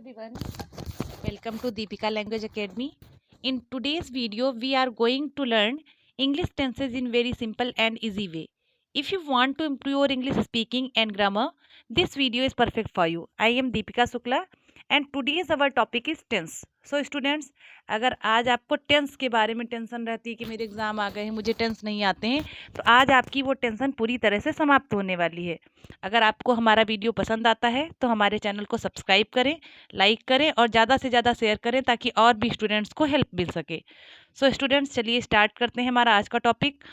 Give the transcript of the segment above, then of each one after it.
Everyone, welcome to Deepika Language Academy. In today's video, we are going to learn English tenses in very simple and easy way. If you want to improve your English speaking and grammar, this video is perfect for you. I am Deepika Sukla and today's our topic is tense. So students, अगर आज आपको tense के बारे में tension रहती है कि मेरे एग्ज़ाम आ गए हैं, मुझे टेंस नहीं आते हैं, तो आज आपकी वो टेंशन पूरी तरह से समाप्त होने वाली है। अगर आपको हमारा वीडियो पसंद आता है तो हमारे चैनल को सब्सक्राइब करें, लाइक करें और ज़्यादा से ज़्यादा शेयर करें ताकि और भी स्टूडेंट्स को हेल्प मिल सके। सो स्टूडेंट्स, चलिए स्टार्ट करते हैं हमारा आज का टॉपिक।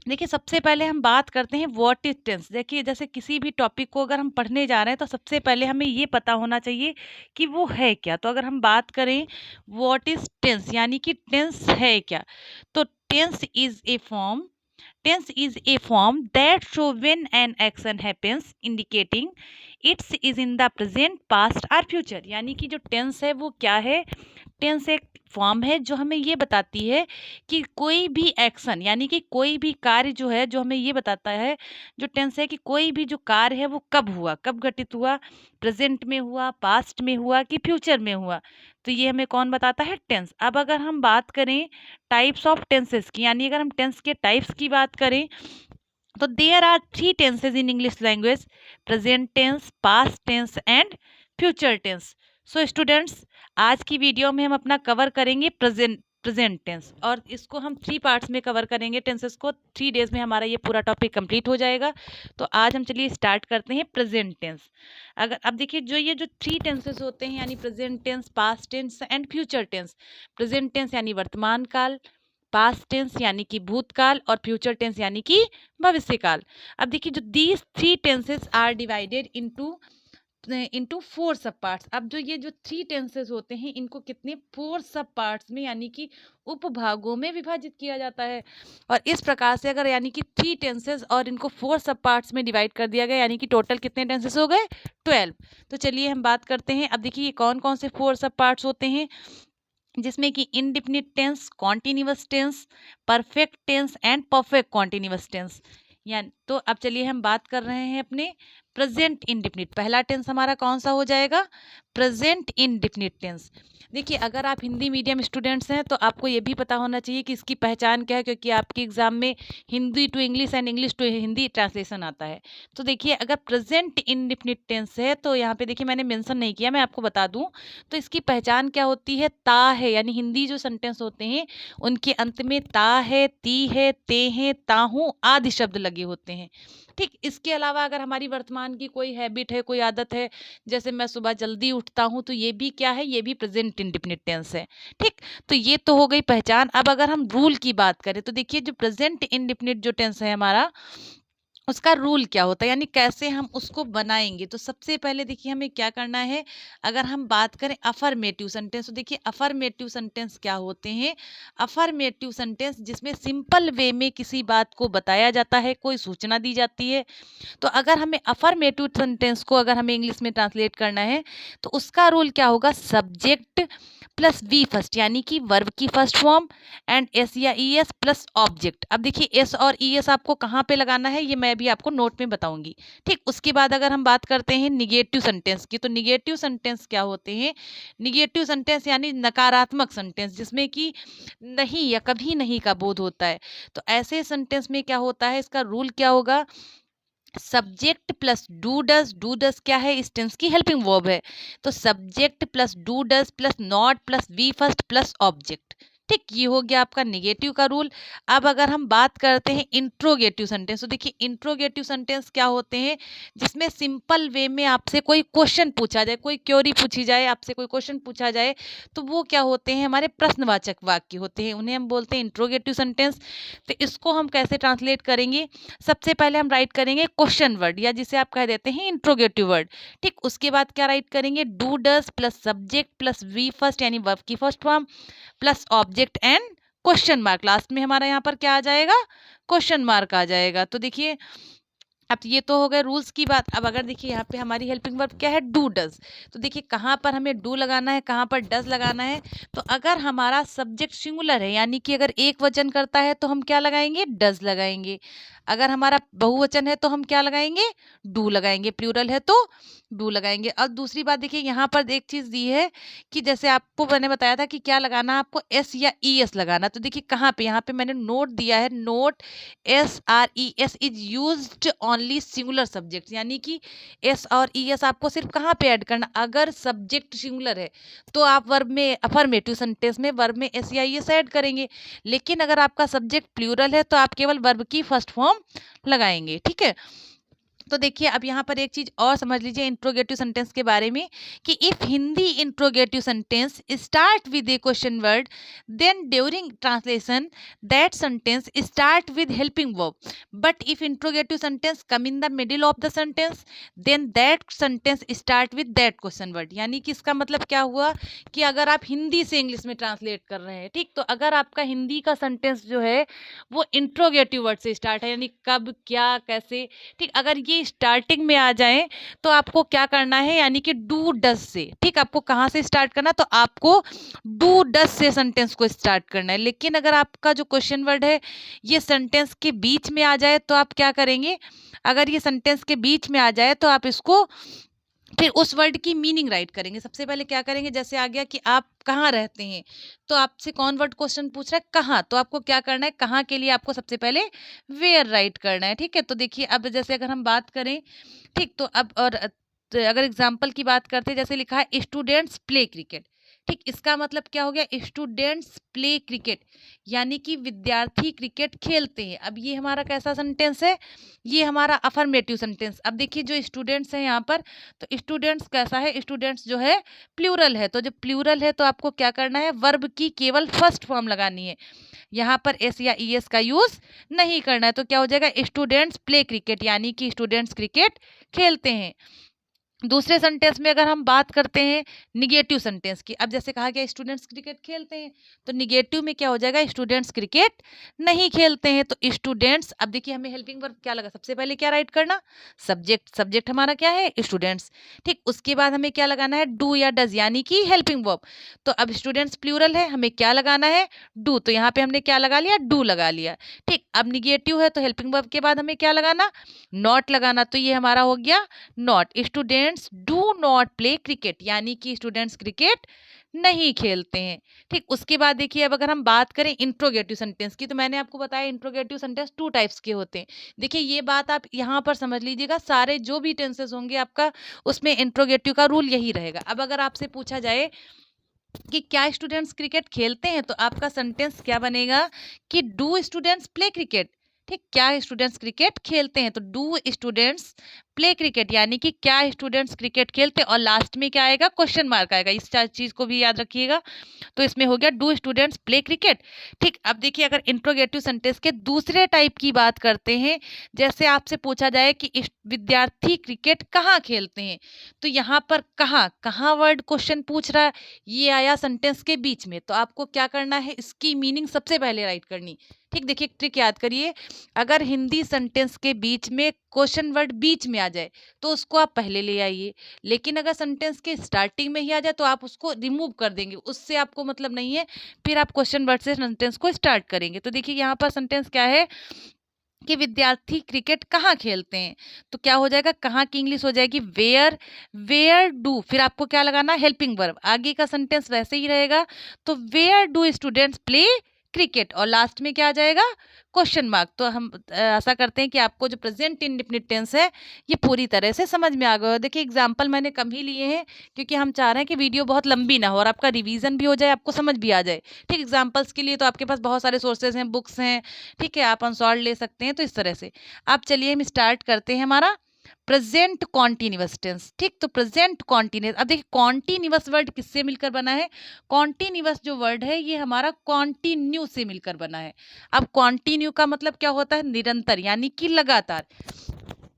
देखिए, सबसे पहले हम बात करते हैं व्हाट इज टेंस। देखिए, जैसे किसी भी टॉपिक को अगर हम पढ़ने जा रहे हैं तो सबसे पहले हमें ये पता होना चाहिए कि वो है क्या। तो अगर हम बात करें व्हाट इज टेंस यानी कि टेंस है क्या, तो tense is a form that show when an action happens indicating it's is in the present, past or future। यानी कि जो टेंस है वो क्या है? टेंस एक फॉर्म है जो हमें ये बताती है कि कोई भी एक्शन यानी कि कोई भी कार्य जो है, जो हमें ये बताता है, जो टेंस है कि कोई भी जो कार्य है वो कब हुआ, कब घटित हुआ, प्रेजेंट में हुआ, पास्ट में हुआ कि फ्यूचर में हुआ। तो ये हमें कौन बताता है? टेंस। अब अगर हम बात करें टाइप्स ऑफ टेंसेस की, यानी अगर हम टेंस के टाइप्स की बात करें तो there are 3 tenses in English language: present tense, past tense and future tense. So students, आज की वीडियो में हम अपना कवर करेंगे प्रेजेंट टेंस और इसको हम 3 पार्ट्स में कवर करेंगे। टेंसेस को 3 डेज में हमारा ये पूरा टॉपिक कंप्लीट हो जाएगा। तो आज हम चलिए स्टार्ट करते हैं प्रेजेंट टेंस। अगर अब देखिए, जो 3 टेंसेस होते हैं यानी present tense, past tense and future tense. Present tense यानी वर्तमान काल, पास्ट टेंस यानी कि भूतकाल और फ्यूचर टेंस यानी कि भविष्यकाल। अब देखिए, जो these 3 tenses are divided into 4 sub parts. अब जो 3 टेंसेस होते हैं इनको कितने 4 सब पार्ट्स में यानी कि उपभागों में विभाजित किया जाता है। और इस प्रकार से अगर यानी कि 3 टेंसेस और इनको 4 सब पार्ट्स में डिवाइड कर दिया गया यानी कि टोटल कितने टेंसेस हो गए? 12। तो चलिए हम बात करते हैं। अब देखिए कौन कौन से 4 सब पार्ट्स होते हैं, जिसमें कि indefinite tense, continuous tense, perfect tense and perfect continuous tense. यानी तो अब चलिए हम बात कर रहे हैं अपने प्रेजेंट इंडिफिनिट। पहला टेंस हमारा कौन सा हो जाएगा? Present indefinite tense. देखिए, अगर आप हिंदी मीडियम स्टूडेंट्स हैं तो आपको ये भी पता होना चाहिए कि इसकी पहचान क्या है, क्योंकि आपके एग्जाम में Hindi to English and English to Hindi translation आता है। तो देखिए, अगर प्रेजेंट इंडिफिनिट टेंस है तो यहाँ पे देखिए मैंने मेंशन नहीं किया, मैं आपको बता दूं। तो इसकी पहचान क्या होती है? ता है, यानी हिंदी जो सेंटेंस होते हैं उनके अंत में ता है, ती है, ते हैं, ताहू आदि शब्द लगे होते हैं। ठीक, इसके अलावा अगर हमारी वर्तमान की कोई हैबिट है, कोई आदत है, जैसे मैं सुबह जल्दी उठता हूँ, तो ये भी क्या है? ये भी प्रेजेंट इंडिफिनिट टेंस है। ठीक, तो ये तो हो गई पहचान। अब अगर हम रूल की बात करें तो देखिए, जो प्रेजेंट इंडिफिनिट जो टेंस है हमारा, उसका रूल क्या होता है, यानी कैसे हम उसको बनाएंगे। तो सबसे पहले देखिए हमें क्या करना है। अगर हम बात करें अफर्मेटिव सेंटेंस, तो देखिए अफर्मेटिव सेंटेंस क्या होते हैं? अफर्मेटिव सेंटेंस जिसमें सिंपल वे में किसी बात को बताया जाता है, कोई सूचना दी जाती है। तो अगर हमें अफर्मेटिव सेंटेंस को अगर हमें इंग्लिश में ट्रांसलेट करना है तो उसका रूल क्या होगा? सब्जेक्ट प्लस वी फर्स्ट, यानी कि वर्ब की फर्स्ट फॉर्म, एंड एस या ई एस प्लस ऑब्जेक्ट। अब देखिए एस और ई एस आपको कहाँ पे लगाना है ये मैं भी आपको नोट में बताऊंगी। ठीक, उसके बाद अगर हम बात करते हैं निगेटिव सेंटेंस की, तो निगेटिव सेंटेंस क्या होते हैं? निगेटिव सेंटेंस यानी नकारात्मक सेंटेंस जिसमें कि नहीं या कभी नहीं का बोध होता है। तो ऐसे सेंटेंस में क्या होता है? इसका रूल क्या होगा? सब्जेक्ट प्लस डू डज क्या है? इस टेंस की हेल्पिंग वर्ब है। तो subject plus do does plus not plus V first plus object. ठीक, ये हो गया आपका निगेटिव का रूल। अब अगर हम बात करते हैं इंट्रोगेटिव सेंटेंस, तो देखिए इंट्रोगेटिव सेंटेंस क्या होते हैं? जिसमें सिंपल वे में आपसे कोई क्वेश्चन पूछा जाए, कोई क्वेरी पूछी जाए, आपसे कोई क्वेश्चन पूछा जाए, तो वो क्या होते हैं? हमारे प्रश्नवाचक वाक्य होते हैं, उन्हें हम बोलते हैं इंट्रोगेटिव सेंटेंस। तो इसको हम कैसे ट्रांसलेट करेंगे? सबसे पहले हम राइट करेंगे क्वेश्चन वर्ड, या जिसे आप कह देते हैं इंट्रोगेटिव वर्ड। ठीक, उसके बाद क्या राइट करेंगे? Do does plus subject plus V first यानी वर्ब की first form plus object and question mark. Last में हमारा यहाँ पर क्या आ जाएगा? क्वेश्चन मार्क आ जाएगा। तो देखिए, अब ये तो हो गए रूल्स की बात। अब अगर देखिए यहाँ पे हमारी हेल्पिंग वर्ब क्या है? Do does. तो देखिए कहाँ पर हमें डू लगाना है, कहाँ पर डज लगाना है। तो अगर हमारा सब्जेक्ट सिंगुलर है यानी कि अगर एक वचन करता है तो हम क्या लगाएंगे? डज लगाएंगे। अगर हमारा बहुवचन है तो हम क्या लगाएंगे, डू लगाएंगे, प्लूरल है तो डू लगाएंगे। और दूसरी बात देखिए यहाँ पर एक चीज दी है कि जैसे आपको मैंने बताया था कि क्या लगाना है आपको, एस या ई एस लगाना। तो देखिए कहाँ पे, यहाँ पे मैंने नोट दिया है, note S R E S is used only singular subject, यानी कि एस और ई एस आपको सिर्फ कहाँ पे ऐड करना, अगर सब्जेक्ट सिंगुलर है तो आप वर्ब में अफर्मेटिव सेंटेंस में वर्ब में एस या ई एस ऐड करेंगे, लेकिन अगर आपका सब्जेक्ट प्लूरल है तो आप केवल वर्ब की फर्स्ट फॉर्म लगाएंगे। ठीक है, तो देखिए अब यहाँ पर एक चीज और समझ लीजिए इंट्रोगेटिव सेंटेंस के बारे में कि if Hindi interrogative sentence start with a question word then during translation that sentence start with helping verb, but if interrogative sentence come in the middle of the sentence then that sentence start with that question word. यानी कि इसका मतलब क्या हुआ कि अगर आप हिंदी से इंग्लिश में ट्रांसलेट कर रहे हैं, ठीक, तो अगर आपका हिंदी का सेंटेंस जो है वो इंट्रोगेटिव वर्ड से स्टार्ट है, यानी कब क्या कैसे, ठीक, अगर ये स्टार्टिंग में आ जाए तो आपको क्या करना है, यानी कि डू डज से, ठीक, आपको कहाँ से स्टार्ट करना, तो आपको डू डज से सेंटेंस को स्टार्ट करना है। लेकिन अगर आपका जो क्वेश्चन वर्ड है ये सेंटेंस के बीच में आ जाए तो आप क्या करेंगे, अगर ये सेंटेंस के बीच में आ जाए तो आप इसको फिर उस वर्ड की मीनिंग राइट करेंगे। सबसे पहले क्या करेंगे, जैसे आ गया कि आप कहाँ रहते हैं, तो आपसे कौन वर्ड क्वेश्चन पूछ रहा है, कहाँ, तो आपको क्या करना है, कहाँ के लिए आपको सबसे पहले वेयर राइट करना है। ठीक है, तो देखिए अब जैसे अगर हम बात करें, ठीक, तो अब और तो अगर एग्जाम्पल की बात करते हैं, जैसे लिखा है स्टूडेंट्स प्ले क्रिकेट, ठीक, इसका मतलब क्या हो गया, स्टूडेंट्स प्ले क्रिकेट यानी कि विद्यार्थी क्रिकेट खेलते हैं। अब ये हमारा कैसा सेंटेंस है, ये हमारा अफर्मेटिव सेंटेंस। अब देखिए जो स्टूडेंट्स हैं यहाँ पर, तो स्टूडेंट्स कैसा है, स्टूडेंट्स जो है प्लूरल है, तो जब प्लूरल है तो आपको क्या करना है, वर्ब की केवल फर्स्ट फॉर्म लगानी है, यहाँ पर एस या ई एस का यूज नहीं करना है। तो क्या हो जाएगा, स्टूडेंट्स प्ले क्रिकेट यानी कि स्टूडेंट्स क्रिकेट खेलते हैं। दूसरे सेंटेंस में अगर हम बात करते हैं निगेटिव सेंटेंस की, अब जैसे कहा गया स्टूडेंट्स क्रिकेट खेलते हैं, तो निगेटिव में क्या हो जाएगा, स्टूडेंट्स क्रिकेट नहीं खेलते हैं। तो स्टूडेंट्स, अब देखिए हमें हेल्पिंग वर्ब क्या लगा, सबसे पहले क्या राइट करना, सब्जेक्ट, सब्जेक्ट हमारा क्या है, स्टूडेंट्स, ठीक, उसके बाद हमें क्या लगाना है, डू या डज यानी कि हेल्पिंग वर्ब। तो अब स्टूडेंट्स प्लूरल है, हमें क्या लगाना है, डू, तो यहाँ पे हमने क्या लगा लिया, डू लगा लिया। ठीक, अब निगेटिव है तो हेल्पिंग वर्ब के बाद हमें क्या लगाना, नॉट लगाना, तो ये हमारा हो गया not, students do not play cricket यानी कि स्टूडेंट्स क्रिकेट नहीं खेलते हैं। ठीक, उसके बाद देखिए अब अगर हम बात करें इंट्रोगेटिव सेंटेंस की, तो मैंने आपको बताया इंट्रोगेटिव सेंटेंस 2 टाइप्स के होते हैं। देखिए ये बात आप यहाँ पर समझ लीजिएगा, सारे जो भी टेंसेस होंगे आपका उसमें इंट्रोगेटिव का रूल यही रहेगा। अब अगर आपसे पूछा जाए कि क्या स्टूडेंट्स क्रिकेट खेलते हैं, तो आपका सेंटेंस क्या बनेगा कि डू स्टूडेंट्स प्ले क्रिकेट, ठीक, क्या स्टूडेंट्स क्रिकेट खेलते हैं, तो डू स्टूडेंट्स प्ले क्रिकेट यानी कि क्या स्टूडेंट्स क्रिकेट खेलते हैं, और लास्ट में क्या आएगा, क्वेश्चन मार्क आएगा, इस चीज को भी याद रखिएगा। तो इसमें हो गया डू स्टूडेंट्स प्ले क्रिकेट। ठीक, अब देखिए अगर इंट्रोगेटिव सेंटेंस के दूसरे टाइप की बात करते हैं, जैसे आपसे पूछा जाए कि विद्यार्थी क्रिकेट कहाँ खेलते हैं, तो यहाँ पर कहाँ, कहाँ वर्ड क्वेश्चन पूछ रहा है, ये आया सेंटेंस के बीच में, तो आपको क्या करना है, इसकी मीनिंग सबसे पहले राइट करनी। ठीक, देखिए ट्रिक याद करिए, अगर हिंदी सेंटेंस के बीच में क्वेश्चन वर्ड बीच में आ जाए तो उसको आप पहले ले आइए, लेकिन अगर सेंटेंस के स्टार्टिंग में ही आ जाए तो आप उसको रिमूव कर देंगे, उससे आपको मतलब नहीं है, फिर आप क्वेश्चन वर्ड से सेंटेंस को स्टार्ट करेंगे। तो देखिए यहाँ पर सेंटेंस क्या है कि विद्यार्थी क्रिकेट कहाँ खेलते हैं, तो क्या हो जाएगा, कहाँ की इंग्लिश हो जाएगी वेयर, वेयर डू, फिर आपको क्या लगाना, हेल्पिंग वर्ब, आगे का सेंटेंस वैसे ही रहेगा, तो where do students play cricket, और लास्ट में क्या आ जाएगा, क्वेश्चन मार्क। तो हम आशा करते हैं कि आपको जो प्रेजेंट इंडेफिनिट टेंस है ये पूरी तरह से समझ में आ गया हो। देखिए एग्जाम्पल मैंने कम ही लिए हैं क्योंकि हम चाह रहे हैं कि वीडियो बहुत लंबी ना हो और आपका रिवीजन भी हो जाए, आपको समझ भी आ जाए। ठीक, एग्जाम्पल्स के लिए तो आपके पास बहुत सारे सोर्सेज हैं, बुक्स हैं, ठीक है, आप अनसॉल्व ले सकते हैं। तो इस तरह से आप चलिए हम स्टार्ट करते हैं हमारा प्रेजेंट कॉन्टिन्यूअस टेंस। ठीक, तो प्रेजेंट कॉन्टिन्यूअस, अब देखिए कॉन्टिन्यूअस वर्ड किससे मिलकर बना है, कॉन्टिन्यूअस जो वर्ड है ये हमारा कॉन्टिन्यू से मिलकर बना है। अब कॉन्टिन्यू का मतलब क्या होता है, निरंतर यानी कि लगातार।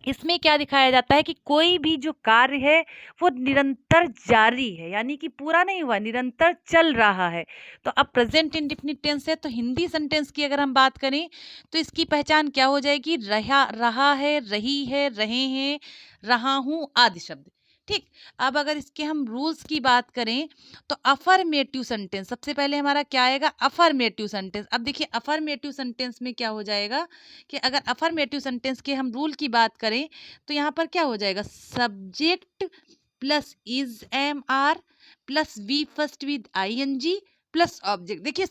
इसमें क्या दिखाया जाता है कि कोई भी जो कार्य है वो निरंतर जारी है, यानी कि पूरा नहीं हुआ, निरंतर चल रहा है। तो अब प्रेजेंट इंडेफिनिट टेंस है, तो हिंदी सेंटेंस की अगर हम बात करें तो इसकी पहचान क्या हो जाएगी, रहा, रहा है, रही है, रहे हैं, रहा हूँ आदि शब्द। ठीक, अब अगर इसके हम रूल्स की बात करें तो अफर्मेटिव सेंटेंस सबसे पहले हमारा क्या आएगा, अफर्मेटिव सेंटेंस। अब देखिए अफर्मेटिव सेंटेंस में क्या हो जाएगा कि अगर अफर्मेटिव सेंटेंस के हम रूल की बात करें तो यहाँ पर क्या हो जाएगा, subject plus is am are plus V first with I N G plus object. देखिए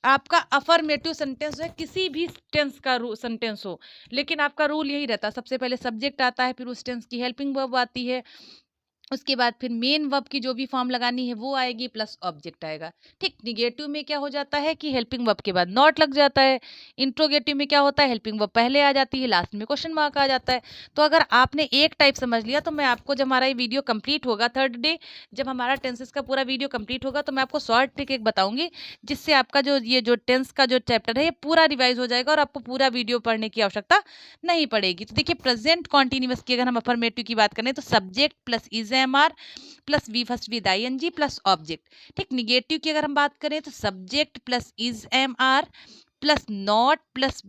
आपका अफर्मेटिव सेंटेंस है, किसी भी टेंस का सेंटेंस हो, लेकिन आपका रूल यही रहता है, सबसे पहले सब्जेक्ट आता है, फिर उस टेंस की हेल्पिंग वर्ब आती है, उसके बाद फिर मेन वर्ब की जो भी फॉर्म लगानी है वो आएगी प्लस ऑब्जेक्ट आएगा। ठीक, निगेटिव में क्या हो जाता है कि हेल्पिंग वर्ब के बाद नॉट लग जाता है। इंट्रोगेटिव में क्या होता है, हेल्पिंग वर्ब पहले आ जाती है, लास्ट में क्वेश्चन मार्क आ जाता है। तो अगर आपने एक टाइप समझ लिया तो मैं आपको, जब हमारा ये वीडियो कंप्लीट होगा थर्ड डे, जब हमारा टेंसेस का पूरा वीडियो कंप्लीट होगा तो मैं आपको शॉर्ट ट्रिक एक बताऊंगी, जिससे आपका जो ये जो टेंस का जो चैप्टर है ये पूरा रिवाइज हो जाएगा और आपको पूरा वीडियो पढ़ने की आवश्यकता नहीं पड़ेगी। तो देखिए प्रेजेंट कॉन्टिन्यूअस की अगर हम अफर्मेटिव की बात करें तो subject plus is am are plus V first with I N G plus object. ठीक, निगेटिव की अगर हम बात करें तो subject plus is am are plus not plus,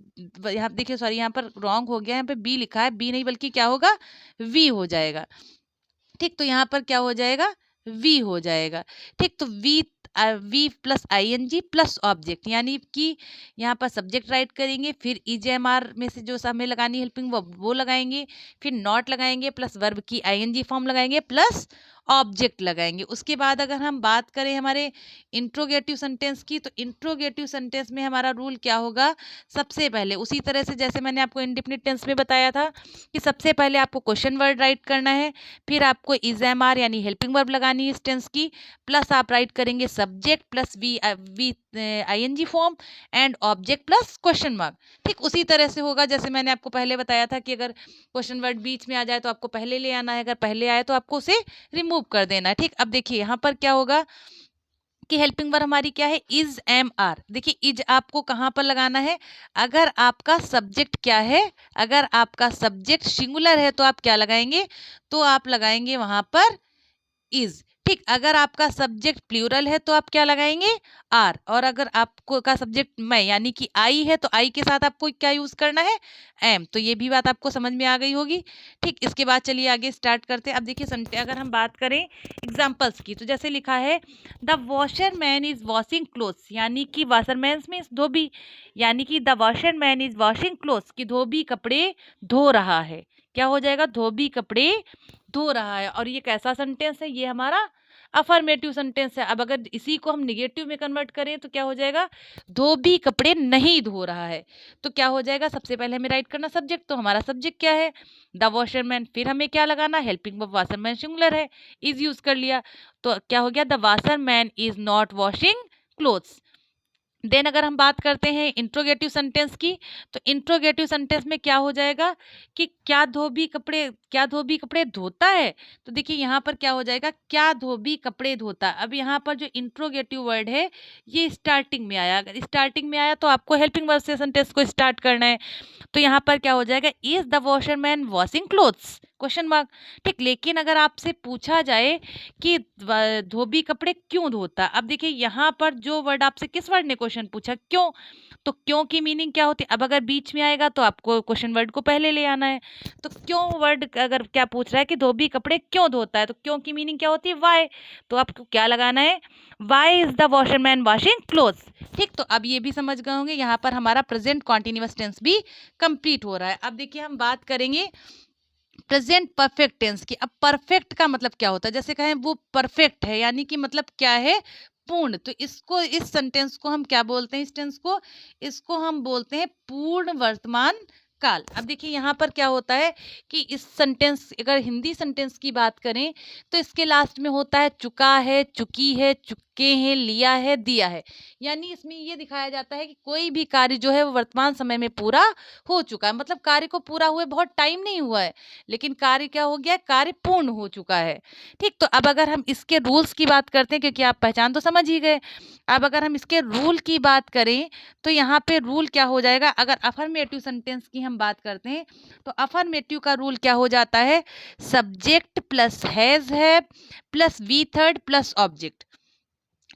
यहाँ देखिए सॉरी यहाँ पर रॉन्ग हो गया, यहाँ पे बी लिखा है, बी नहीं बल्कि क्या होगा, वी हो जाएगा। ठीक, तो यहाँ पर क्या हो जाएगा, वी हो जाएगा। ठीक, तो V plus I N G plus object, यानी कि यहाँ पर सब्जेक्ट राइट करेंगे, फिर इज एम आर में से जो हमें लगानी हेल्पिंग वो लगाएंगे, फिर नॉट लगाएंगे, प्लस वर्ब की आई एन जी फॉर्म लगाएंगे, प्लस ऑब्जेक्ट लगाएंगे। उसके बाद अगर हम बात करें हमारे इंट्रोगेटिव सेंटेंस की, तो इंट्रोगेटिव सेंटेंस में हमारा रूल क्या होगा, सबसे पहले उसी तरह से जैसे मैंने आपको इंडिफिनिट टेंस में बताया था कि सबसे पहले आपको क्वेश्चन वर्ड राइट करना है, फिर आपको इज एम आर यानी हेल्पिंग वर्ब लगानी है इस टेंस की, प्लस आप राइट करेंगे subject plus V I N G form and object plus question mark. ठीक, उसी तरह से होगा जैसे मैंने आपको पहले बताया था कि अगर क्वेश्चन वर्ड बीच में आ जाए तो आपको पहले ले आना है, अगर पहले आए तो आपको उसे रिमूव कर देना है। ठीक, अब देखिए यहाँ पर क्या होगा कि हेल्पिंग वर्ब हमारी क्या है, इज एम आर। देखिए इज आपको कहाँ पर लगाना है, अगर आपका सब्जेक्ट क्या है, अगर आपका सब्जेक्ट सिंगुलर है तो आप क्या लगाएंगे, तो आप लगाएंगे वहां पर इज। ठीक, अगर आपका सब्जेक्ट प्लूरल है तो आप क्या लगाएंगे, आर, और अगर आपको का सब्जेक्ट मैं यानी कि आई है तो आई के साथ आपको क्या यूज करना है, एम। तो ये भी बात आपको समझ में आ गई होगी। ठीक, इसके बाद चलिए आगे स्टार्ट करते हैं। अब देखिए अगर हम बात करें एग्जाम्पल्स की, तो जैसे लिखा है the washer man is washing clothes, यानी कि वाशरमैन में धोबी, यानी कि the washer man is washing clothes, की धोबी कपड़े धो रहा है। क्या हो जाएगा, धोबी कपड़े धो रहा है। और ये कैसा सेंटेंस है, ये हमारा अफर्मेटिव सेंटेंस है। अब अगर इसी को हम निगेटिव में कन्वर्ट करें तो क्या हो जाएगा, धोबी कपड़े नहीं धो रहा है। तो क्या हो जाएगा, सबसे पहले हमें राइट करना सब्जेक्ट, तो हमारा सब्जेक्ट क्या है, द वॉशरमैन, फिर हमें क्या लगाना, हेल्पिंग वर्ब, वाशरमैन सिंगुलर है, इज यूज कर लिया, तो क्या हो गया, the washerman is not washing clothes. Then अगर हम बात करते हैं इंट्रोगेटिव सेंटेंस की, तो इंट्रोगेटिव सेंटेंस में क्या हो जाएगा कि क्या धोबी कपड़े धोता है। तो देखिए यहाँ पर क्या हो जाएगा, क्या धोबी कपड़े धोता। अब यहाँ पर जो इंट्रोगेटिव वर्ड है ये स्टार्टिंग में आया, अगर स्टार्टिंग में आया तो आपको हेल्पिंग वर्ब से सेंटेंस को स्टार्ट करना है। तो यहाँ पर क्या हो जाएगा, is the washerman washing clothes, question mark. ठीक, लेकिन अगर आपसे पूछा जाए कि धोबी कपड़े क्यों धोता, अब देखिए यहाँ पर जो वर्ड आपसे किस वर्ड ने क्वेश्चन पूछा, क्यों, तो क्यों की मीनिंग क्या होती है। अब अगर बीच में आएगा तो आपको क्वेश्चन वर्ड को पहले ले आना है। तो क्यों वर्ड अगर क्या पूछ रहा है कि धोबी कपड़े क्यों धोता है, तो क्यों की मीनिंग क्या होती है, वाई। तो आपको क्या लगाना है, why is the washerman washing clothes. ठीक, तो अब ये भी समझ गए होंगे, यहाँ पर हमारा प्रेजेंट कॉन्टिन्यूअस टेंस भी कंप्लीट हो रहा है। अब देखिए हम बात करेंगे प्रेजेंट परफेक्ट टेंस की। अब परफेक्ट का मतलब क्या होता है, जैसे कहें वो परफेक्ट है, यानी कि मतलब क्या है, पूर्ण। तो इसको, इस सेंटेंस को हम क्या बोलते हैं, इस टेंस को, इसको हम बोलते हैं पूर्ण वर्तमान काल। अब देखिए यहाँ पर क्या होता है कि इस सेंटेंस, अगर हिंदी सेंटेंस की बात करें तो इसके लास्ट में होता है चुका है, चुकी है, चुके हैं, लिया है, दिया है। यानी इसमें ये दिखाया जाता है कि कोई भी कार्य जो है वो वर्तमान समय में पूरा हो चुका है, मतलब कार्य को पूरा हुए बहुत टाइम नहीं हुआ है, लेकिन कार्य क्या हो गया, कार्य पूर्ण हो चुका है। ठीक, तो अब अगर हम इसके रूल्स की बात करते हैं, क्योंकि आप पहचान तो समझ ही गए, अब अगर हम इसके रूल की बात करें तो यहाँ पे रूल क्या हो जाएगा, अगर अफर्मेटिव सेंटेंस की हम बात करते हैं तो अफर्मेटिव का रूल क्या हो जाता है, subject plus has have plus V third plus object.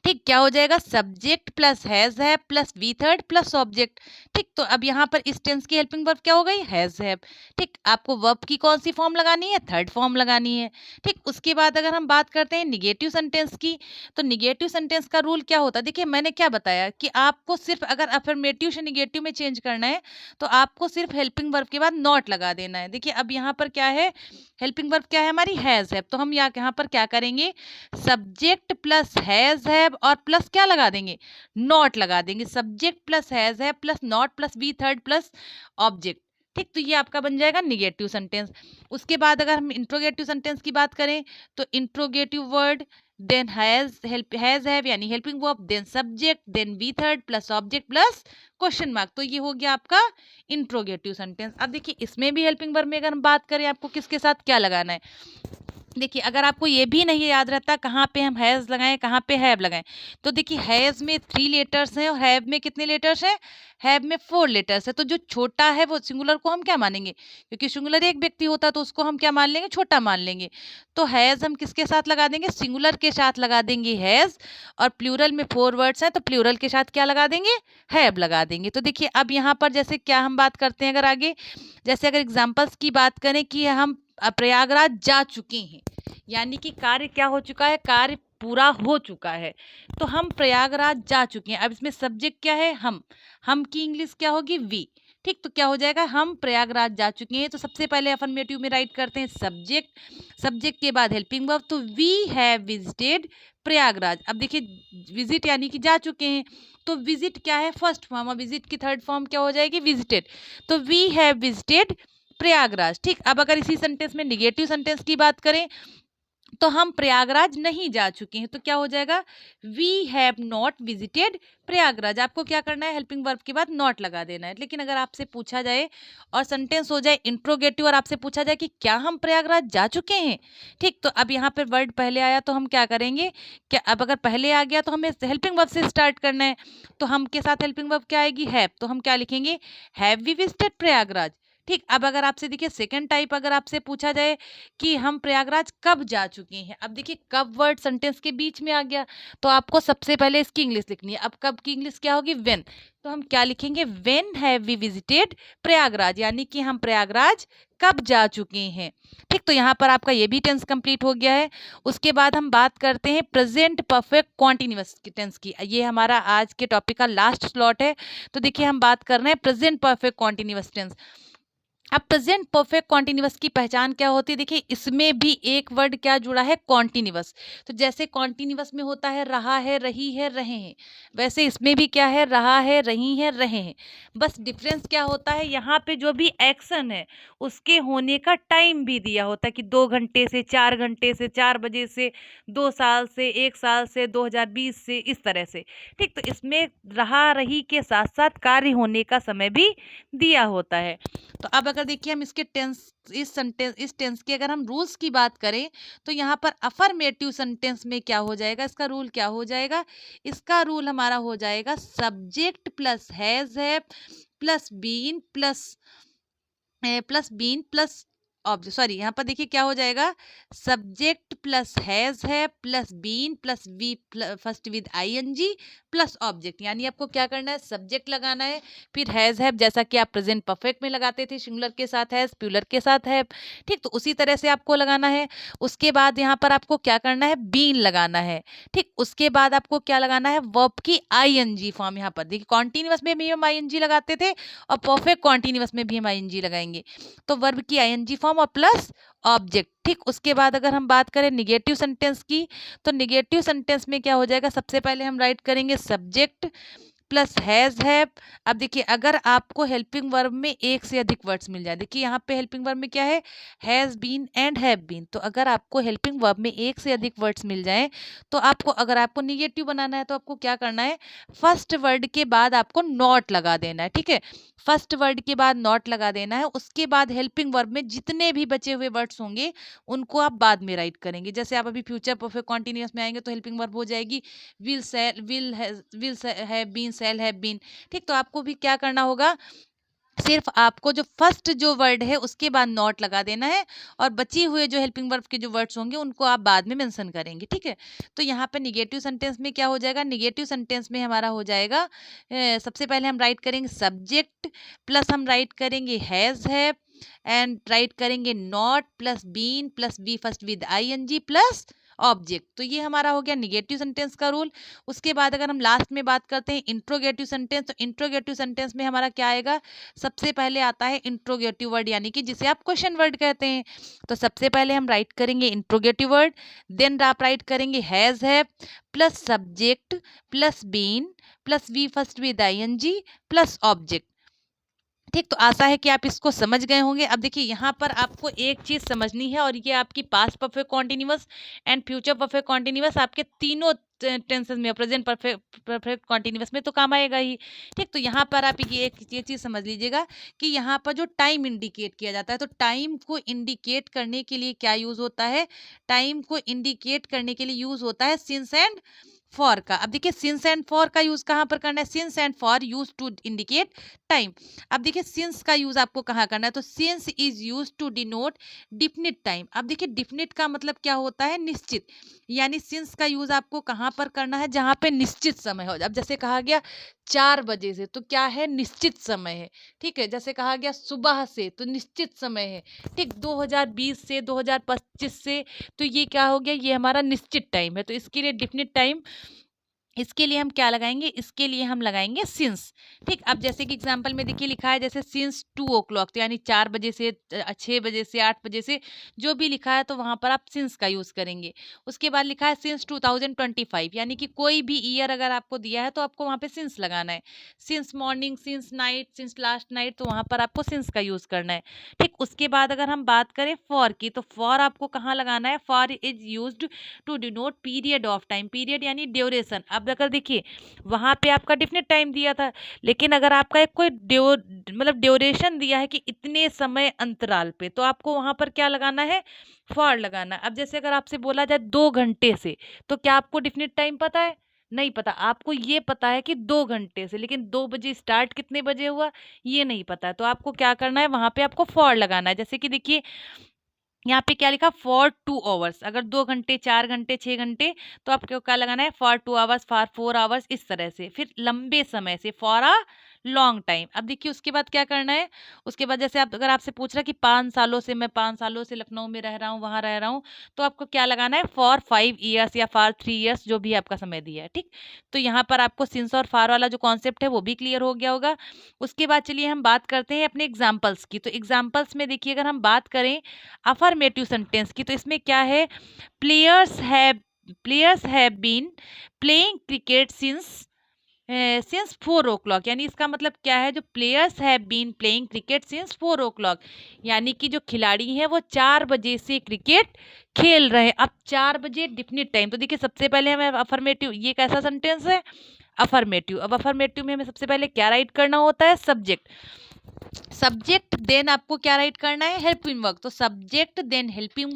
ठीक, क्या हो जाएगा, subject plus has have plus V third plus object. ठीक, तो अब यहाँ पर इस टेंस की हेल्पिंग वर्ब क्या हो गई, हैज हैव। ठीक, आपको वर्ब की कौन सी फॉर्म लगानी है, थर्ड फॉर्म लगानी है। ठीक, उसके बाद अगर हम बात करते हैं निगेटिव सेंटेंस की, तो निगेटिव सेंटेंस का रूल क्या होता है, देखिए मैंने क्या बताया कि आपको सिर्फ अगर अफर्मेटिव से निगेटिव में चेंज करना है तो आपको सिर्फ हेल्पिंग वर्ब के बाद नॉट लगा देना है। देखिए अब यहाँ पर क्या है, हेल्पिंग वर्ब क्या है हमारी, हैज हैव, तो हम यहाँ पर क्या करेंगे, सब्जेक्ट प्लस हैज हैव और प्लस क्या लगा देंगे, नॉट लगा देंगे। Subject plus has have plus not plus V third plus object. ठीक, तो ये आपका बन जाएगा निगेटिव सेंटेंस। उसके बाद अगर हम इंट्रोगेटिव सेंटेंस की बात करें तो interrogative word, then has have यानी helping verb, then subject, then V third plus object plus question mark, तो ये हो गया आपका इंट्रोगेटिव सेंटेंस। अब देखिए इसमें भी हेल्पिंग वर्ब में अगर हम बात करें आपको किसके साथ क्या लगाना है, देखिए अगर आपको ये भी नहीं याद रहता कहाँ पे हम हैज़ लगाएं कहाँ पे हैव लगाएं, तो देखिए हैज़ में 3 लेटर्स हैं और हैव में कितने लेटर्स हैं, हैव में 4 लेटर्स है। तो जो छोटा है वो सिंगुलर को हम क्या मानेंगे, क्योंकि सिंगुलर एक व्यक्ति होता तो उसको हम क्या मान लेंगे, छोटा मान लेंगे। तो हैज़ हम किसके साथ लगा देंगे, सिंगुलर के साथ लगा देंगे हैज़, और प्लूरल में 4 वर्ड्स हैं तो प्लूरल के साथ क्या लगा देंगे, हैव लगा देंगे। तो देखिए अब यहाँ पर जैसे क्या हम बात करते हैं, अगर आगे जैसे अगर एग्जाम्पल्स की बात करें कि हम प्रयागराज जा चुके हैं, यानी कि कार्य क्या हो चुका है, कार्य पूरा हो चुका है, तो हम प्रयागराज जा चुके हैं। अब इसमें सब्जेक्ट क्या है, हम की इंग्लिश क्या होगी, वी। ठीक, तो क्या हो जाएगा, हम प्रयागराज जा चुके हैं, तो सबसे पहले अफर्मेटिव में राइट करते हैं सब्जेक्ट, सब्जेक्ट के बाद हेल्पिंग वर्ब, तो वी हैव विजिटेड प्रयागराज। अब देखिए विजिट यानी कि जा चुके हैं, तो विजिट क्या है, फर्स्ट फॉर्म, और विजिट की थर्ड फॉर्म क्या हो जाएगी, विजिटेड, तो वी हैव विजिटेड प्रयागराज। ठीक, अब अगर इसी सेंटेंस में निगेटिव सेंटेंस की बात करें तो हम प्रयागराज नहीं जा चुके हैं, तो क्या हो जाएगा, we have not visited Prayagraj. आपको क्या करना है, हेल्पिंग वर्ब के बाद नॉट लगा देना है। लेकिन अगर आपसे पूछा जाए और सेंटेंस हो जाए इंट्रोगेटिव और आपसे पूछा जाए कि क्या हम प्रयागराज जा चुके हैं, ठीक, तो अब यहाँ पे वर्ड पहले आया तो हम क्या करेंगे, क्या अब अगर पहले आ गया तो हमें हेल्पिंग वर्ब से स्टार्ट करना है, तो हम के साथ हेल्पिंग वर्ब क्या आएगी, हैव, तो हम क्या लिखेंगे, हैव वी विजिटेड प्रयागराज। ठीक, अब अगर आपसे देखिए सेकंड टाइप अगर आपसे पूछा जाए कि हम प्रयागराज कब जा चुके हैं, अब देखिए कब वर्ड सेंटेंस के बीच में आ गया, तो आपको सबसे पहले इसकी इंग्लिश लिखनी है। अब कब की इंग्लिश क्या होगी, व्हेन, तो हम क्या लिखेंगे, when have we visited Prayagraj, यानी कि हम प्रयागराज कब जा चुके हैं। ठीक, तो यहाँ पर आपका ये भी टेंस कंप्लीट हो गया है। उसके बाद हम बात करते हैं प्रेजेंट परफेक्ट कॉन्टिन्यूअस टेंस की, ये हमारा आज के टॉपिक का लास्ट स्लॉट है। तो देखिए हम बात कर रहे हैं प्रेजेंट परफेक्ट कॉन्टिन्यूअस टेंस। अब प्रेजेंट परफेक्ट कॉन्टिन्यूअस की पहचान क्या होती है, देखिए इसमें भी एक वर्ड क्या जुड़ा है, कॉन्टिन्यूअस। तो जैसे कॉन्टिन्यूअस में होता है रहा है, रही है, रहे हैं, वैसे इसमें भी क्या है, रहा है, रही है, रहे हैं। बस डिफरेंस क्या होता है, यहाँ पे जो भी एक्शन है उसके होने का टाइम भी दिया होता है कि 2 घंटे से 4 घंटे से, 4 बजे से, 2 साल से, 1 साल से, 2020 से, इस तरह से। ठीक, तो इसमें रहा रही के साथ साथ कार्य होने का समय भी दिया होता है। तो अब अगर देखिए हम इसके टेंस इस टेंस के अगर हम रूल्स की बात करें तो यहाँ पर अफर्मेटिव सेंटेंस में क्या हो जाएगा, इसका रूल क्या हो जाएगा, इसका रूल हमारा हो जाएगा subject plus has have plus been plus object, sorry यहाँ पर देखिए क्या हो जाएगा, subject plus has have plus been plus V first with ING plus object, यानी आपको क्या करना है, सब्जेक्ट लगाना है, फिर हैज हैव जैसा कि आप प्रेजेंट परफेक्ट में लगाते थे, सिंगुलर के साथ हैज, प्लूरल के साथ हैव। ठीक, तो उसी तरह से आपको लगाना है। उसके बाद यहाँ पर आपको क्या करना है, बीन लगाना है। ठीक, उसके बाद आपको क्या लगाना है, वर्ब की आईएनजी फॉर्म। यहाँ पर देखिए कॉन्टिन्यूअस में भी हम आईएनजी लगाते थे और परफेक्ट कॉन्टिन्यूअस में भी हम आईएनजी लगाएंगे, तो वर्ब की आईएनजी फॉर्म और प्लस ऑब्जेक्ट। ठीक, उसके बाद अगर हम बात करें निगेटिव सेंटेंस की, तो निगेटिव सेंटेंस में क्या हो जाएगा, सबसे पहले हम राइट करेंगे सब्जेक्ट प्लस हैज हैव। अब देखिए अगर आपको हेल्पिंग वर्ब में एक से अधिक वर्ड्स मिल जाए, देखिए यहाँ पे हेल्पिंग वर्ब में क्या है, has been and have been, तो अगर आपको हेल्पिंग वर्ब में एक से अधिक वर्ड्स मिल जाए तो आपको, अगर आपको निगेटिव बनाना है तो आपको क्या करना है, फर्स्ट वर्ड के बाद आपको नॉट लगा देना है। ठीक है, फर्स्ट वर्ड के बाद नॉट लगा देना है। उसके बाद हेल्पिंग वर्ब में जितने भी बचे हुए वर्ड्स होंगे उनको आप बाद में राइट करेंगे। जैसे आप अभी फ्यूचर परफेक्ट कॉन्टिन्यूअस में आएंगे तो हेल्पिंग वर्ब हो जाएगी will shall, will have been, shall have been. ठीक, तो आपको भी क्या करना होगा, सिर्फ आपको जो फर्स्ट जो वर्ड है उसके बाद नॉट लगा देना है, और बची हुए जो हेल्पिंग वर्ब के जो वर्ड्स होंगे उनको आप बाद में मेंशन करेंगे, ठीक है। तो यहाँ पे निगेटिव सेंटेंस में क्या हो जाएगा, निगेटिव सेंटेंस में हमारा हो जाएगा सबसे पहले हम राइट करेंगे सब्जेक्ट प्लस हम राइट करेंगे हैव एंड राइट करेंगे not plus been plus V first with ING plus object. तो ये हमारा हो गया निगेटिव सेंटेंस का रूल। उसके बाद अगर हम लास्ट में बात करते हैं इंट्रोगेटिव सेंटेंस, तो इंट्रोगेटिव सेंटेंस में हमारा क्या आएगा, सबसे पहले आता है इंट्रोगेटिव वर्ड, यानी कि जिसे आप क्वेश्चन वर्ड कहते हैं। तो सबसे पहले हम राइट करेंगे इंट्रोगेटिव वर्ड, देन आप राइट करेंगे have plus subject plus been plus V first with ING plus object. ठीक, तो आशा है कि आप इसको समझ गए होंगे। अब देखिए यहाँ पर आपको एक चीज़ समझनी है, और ये आपकी past perfect continuous and future perfect continuous आपके तीनों टेंसेस में, प्रेजेंट परफेक्ट कॉन्टिन्यूअस में तो काम आएगा ही। ठीक, तो यहाँ पर आप ये चीज़ समझ लीजिएगा कि यहाँ पर जो टाइम इंडिकेट किया जाता है, तो टाइम को इंडिकेट करने के लिए क्या यूज़ होता है, टाइम को इंडिकेट करने के लिए यूज़ होता है सिंस एंड फॉर का। अब देखिए सिंस एंड फॉर का यूज़ कहाँ पर करना है, since and for use to indicate time. अब देखिए सिंस का यूज आपको कहाँ करना है, तो since is use to denote definite time. अब देखिए डिफिनिट का मतलब क्या होता है, निश्चित, यानी सिंस का यूज आपको कहाँ पर करना है, जहाँ पे निश्चित समय हो। अब जैसे कहा गया 4 बजे से, तो क्या है, निश्चित समय है, ठीक है। जैसे कहा गया सुबह से, तो निश्चित समय है, ठीक। 2020 से 2025 से, तो ये क्या हो गया, ये हमारा निश्चित टाइम है। तो इसके लिए डिफिनिट टाइम, इसके लिए हम क्या लगाएंगे, इसके लिए हम लगाएंगे सिंस। ठीक, अब जैसे कि एग्जांपल में देखिए लिखा है जैसे सिंस 2 o'clock, तो यानी 4 बजे से 6 बजे से 8 बजे से, जो भी लिखा है तो वहाँ पर आप सिंस का यूज़ करेंगे। उसके बाद लिखा है सिंस 2025, यानी कि कोई भी ईयर अगर आपको दिया है तो आपको वहाँ पे सिंस लगाना है। Since morning, since night, since last night, तो वहाँ पर आपको सिंस का यूज़ करना है। ठीक, उसके बाद अगर हम बात करें फॉर की, तो फॉर आपको कहाँ लगाना है, for is used to denote period of time, period यानी ड्यूरेशन। अब अगर देखिए वहाँ पे आपका डिफिनिट टाइम दिया था, लेकिन अगर आपका एक कोई मतलब ड्यूरेशन दिया है कि इतने समय अंतराल पे, तो आपको वहाँ पर क्या लगाना है, फॉर लगाना। अब जैसे अगर आपसे बोला जाए 2 घंटे से, तो क्या आपको डिफिनिट टाइम पता है, नहीं पता। आपको ये पता है कि 2 घंटे से, लेकिन 2 बजे स्टार्ट कितने बजे हुआ ये नहीं पता है, तो आपको क्या करना है, वहाँ पे आपको फॉर लगाना है। जैसे कि देखिए यहाँ पे क्या लिखा, फॉर 2 आवर्स, अगर 2 घंटे, 4 घंटे, 6 घंटे, तो आपको क्या लगाना है, फॉर 2 आवर्स, फॉर 4 आवर्स, इस तरह से। फिर लंबे समय से, फॉर अ लॉन्ग टाइम। अब देखिए उसके बाद क्या करना है, उसके बाद जैसे आप अगर आपसे पूछ रहा कि 5 सालों से, मैं 5 सालों से लखनऊ में रह रहा हूँ, वहाँ रह रहा हूँ, तो आपको क्या लगाना है, फॉर 5 ईयर्स या फॉर 3 ईयर्स, जो भी आपका समय दिया है, ठीक। तो यहाँ पर आपको सिंस और फॉर वाला जो कॉन्सेप्ट है वो भी क्लियर हो गया होगा। उसके बाद चलिए हम बात करते हैं अपने एग्जाम्पल्स की। तो एग्जाम्पल्स में देखिए अगर हम बात करें अफर्मेटिव सेंटेंस की, तो इसमें क्या है, players have been playing cricket since 4 o'clock, यानी इसका मतलब क्या है, जो players have been playing cricket since 4 o'clock, यानी कि जो खिलाड़ी हैं वो 4 बजे से क्रिकेट खेल रहे हैं। अब 4 बजे डिफिनिट टाइम, तो देखिए सबसे पहले हमें अफर्मेटिव, ये कैसा सेंटेंस है, अफर्मेटिव। अब अफर्मेटिव में हमें सबसे पहले क्या राइट करना होता है, सब्जेक्ट, सब्जेक्ट देन आपको क्या राइट करना है, हेल्पिंग वर्ब। तो subject then helping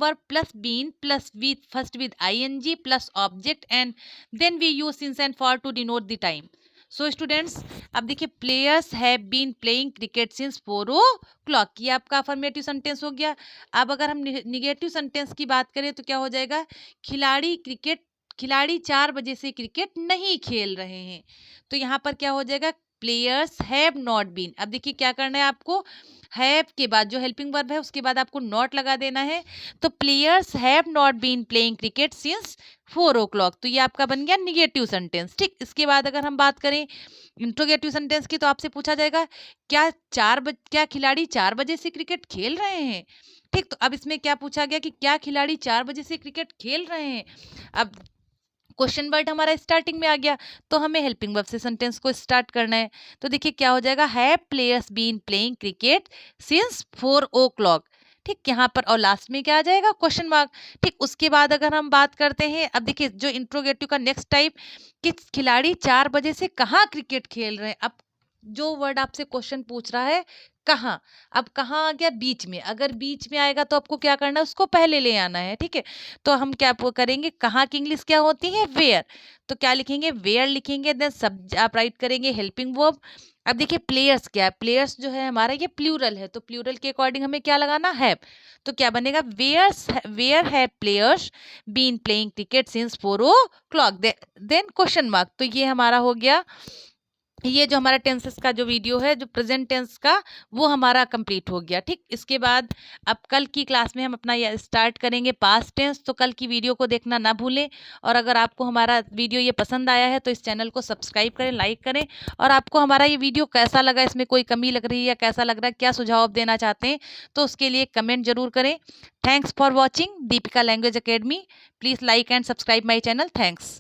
verb plus been plus with first with ING plus object, and then we use since and for to denote the time. So students, अब देखिए players have been playing cricket since 4 o'clock, ये आपका affirmative sentence हो गया। अब अगर हम negative sentence की बात करें तो क्या हो जाएगा, खिलाड़ी 4 बजे से क्रिकेट नहीं खेल रहे हैं। तो यहाँ पर क्या हो जाएगा, प्लेयर्स हैव नॉट बीन। अब देखिए क्या करना है आपको, हैव के बाद जो हेल्पिंग वर्ब है उसके बाद आपको नॉट लगा देना है। तो players have not been playing cricket since 4 o'clock, तो ये आपका बन गया निगेटिव सेंटेंस, ठीक। इसके बाद अगर हम बात करें इंट्रोगेटिव सेंटेंस की, तो आपसे पूछा जाएगा क्या खिलाड़ी 4 बजे से क्रिकेट खेल रहे हैं, ठीक। तो अब इसमें क्या पूछा गया कि क्या खिलाड़ी 4 बजे से क्रिकेट खेल रहे हैं। अब क्वेश्चन वर्ड हमारा स्टार्टिंग में आ गया, तो हमें हेल्पिंग वर्ब से सेंटेंस को स्टार्ट करना है। तो देखिए क्या हो जाएगा, have players been playing cricket since 4 o'clock, ठीक। यहाँ पर और लास्ट में क्या आ जाएगा, क्वेश्चन मार्क, ठीक। उसके बाद अगर हम बात करते हैं, अब देखिए जो इंट्रोगेटिव का नेक्स्ट टाइप, कि खिलाड़ी 4 बजे से कहाँ क्रिकेट खेल रहे हैं। अब जो वर्ड आपसे क्वेश्चन पूछ रहा है कहाँ, अब कहाँ आ गया, बीच में। अगर बीच में आएगा तो आपको क्या करना है, उसको पहले ले आना है, ठीक है। तो हम क्या करेंगे, कहाँ की इंग्लिश क्या होती है, वेयर। तो क्या लिखेंगे, वेयर लिखेंगे, देन सब आप राइट करेंगे हेल्पिंग वर्ब, अब देखिए प्लेयर्स क्या है, प्लेयर्स जो है हमारा ये प्लूरल है, तो प्लूरल के अकॉर्डिंग हमें क्या लगाना है, तो क्या बनेगा, where have players been playing cricket since 4 o'clock, then question mark. तो ये हमारा हो गया, ये जो हमारा टेंसेस का जो वीडियो है जो प्रेजेंट टेंस का, वो हमारा कंप्लीट हो गया। ठीक, इसके बाद अब कल की क्लास में हम अपना ये स्टार्ट करेंगे पास्ट टेंस, तो कल की वीडियो को देखना ना भूलें। और अगर आपको हमारा वीडियो ये पसंद आया है तो इस चैनल को सब्सक्राइब करें, लाइक करें। और आपको हमारा ये वीडियो कैसा लगा, इसमें कोई कमी लग रही है या कैसा लग रहा है, क्या सुझाव आप देना चाहते हैं, तो उसके लिए कमेंट जरूर करें। Thanks for watching Deepika language academy. Please like and subscribe my channel. Thanks.